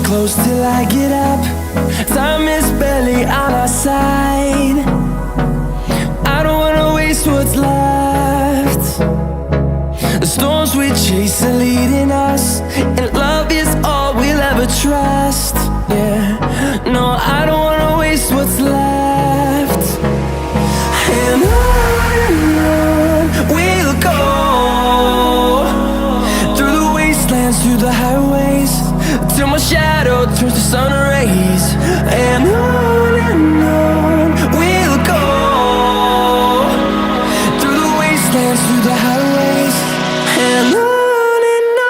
Close till I get up. Time is barely on our side. I don't wanna waste what's left. The storms we chase are leading us, and love is all we'll ever trust. Yeah, no, I don't wanna waste what's left. And on we'll go, through the wastelands, through the highways, till my shadow turns to sun rays. And on we'll go, through the wastelands, through the highways, and on we'll go.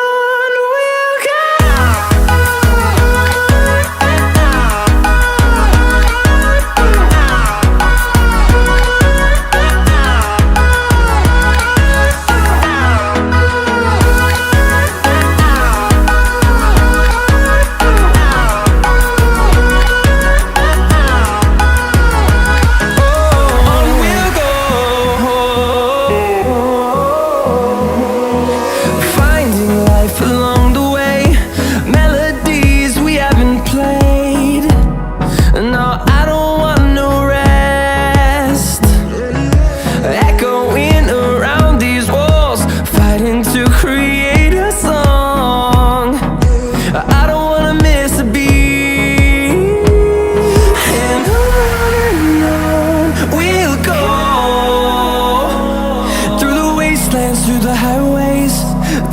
Through the highways,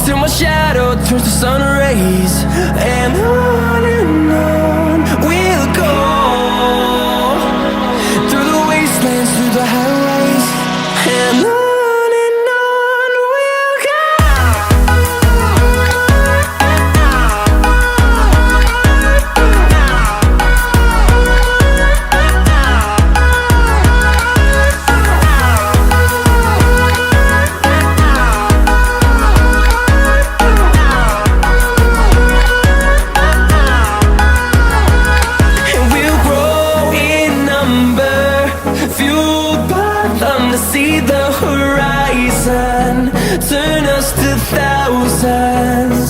till my shadow turns to sun rays. And on we'll go, through the wastelands, through the highways, and on we'll go. See the horizon turn us to thousands,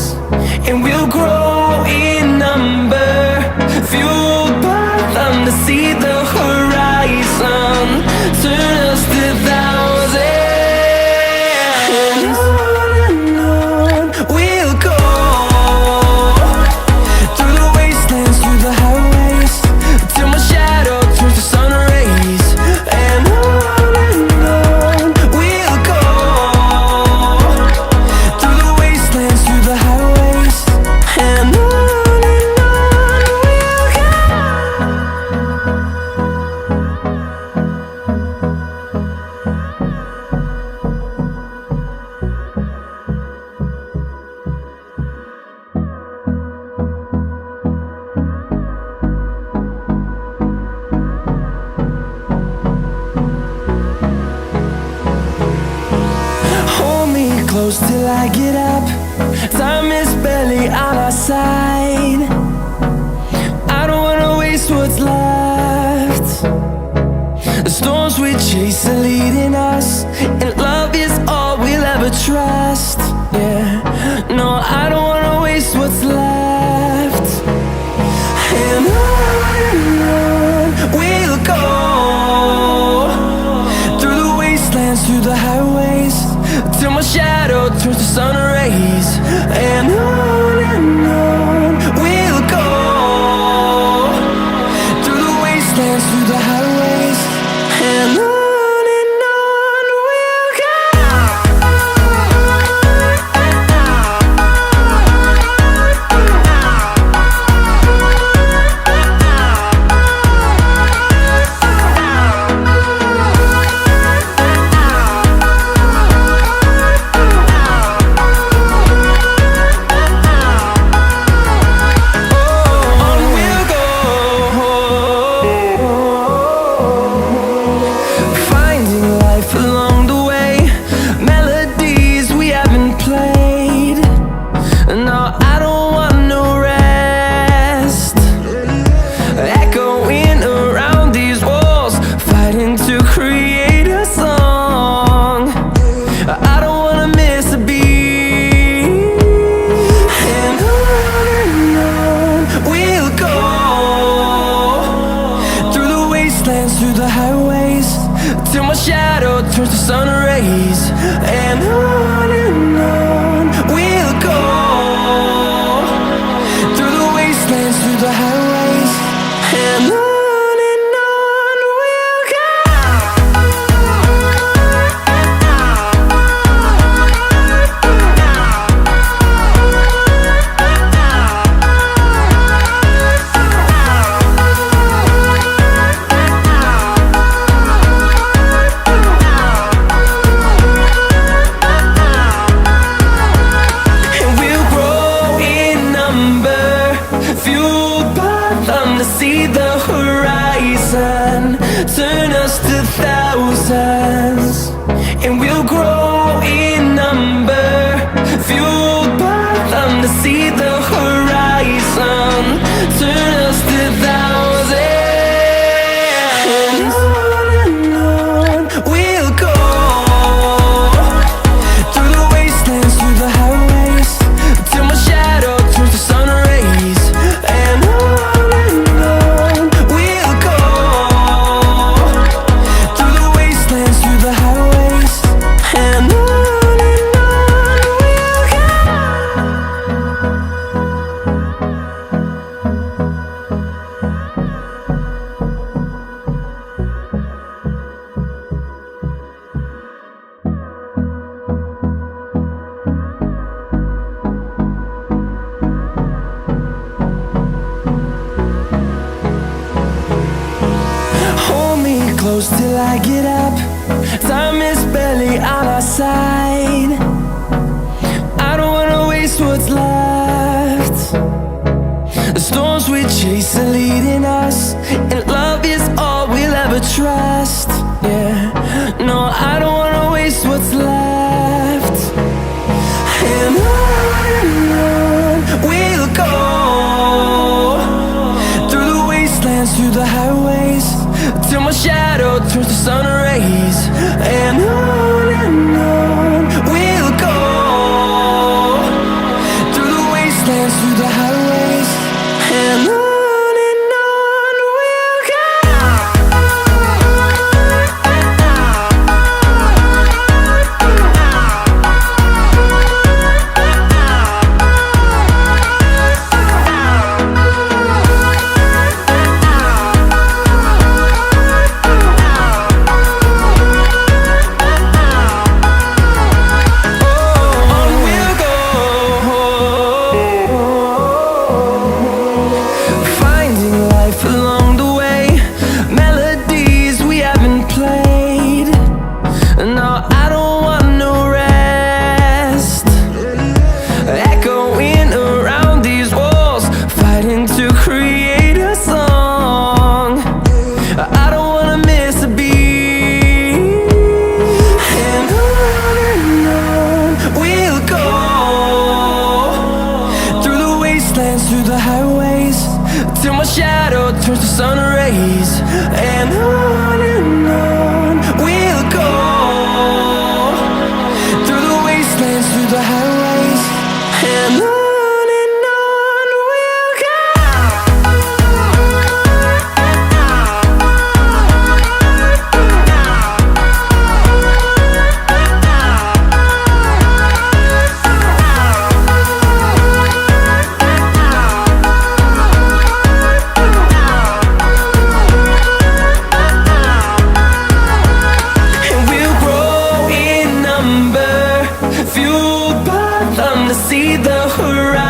and we'll grow in number, fueled by them to see the horizon turn us to thousands. And on we'll go, through the wastelands, through the highways, till my shadow turns to sun rays. And close till I get up. Time is barely on our side. I don't wanna waste what's left. The storms we chase are leading us, and love is all we'll ever trust. Yeah, no, I don't wanna waste what's left. And on we'll go, through the wastelands, through the highways, till my shadow turns to sun rays. And on we'll go, through the wastelands, through the highways, and on. We'll go. till my shadow turns to sun rays. And on we'll go, through the wastelands, through the highways, and on we'll go. See the horizon turn us to thousands, and we'll grow in number, fueled by them to see the horizon turn us to thousands. And on we'll go, through the wastelands, through the highways, till my shadow turns to sun rays. And close till I get up. Time is barely on our side. I don't wanna waste what's left. The storms we chase are leading us, and love is all we'll ever trust. Yeah, no, I don't wanna waste what's left. And on we'll go, through the wastelands, through the highways, till my shadow turns to sun rays. And on we'll go, through the wastelands, through the highways, and on. To create a song, I don't wanna miss a beat. And on we'll go, through the wastelands, through the highways, till my shadow turns to sun rays. And on we'll go, through the wastelands, through the highways, and on. Fueled by them to see the horizon.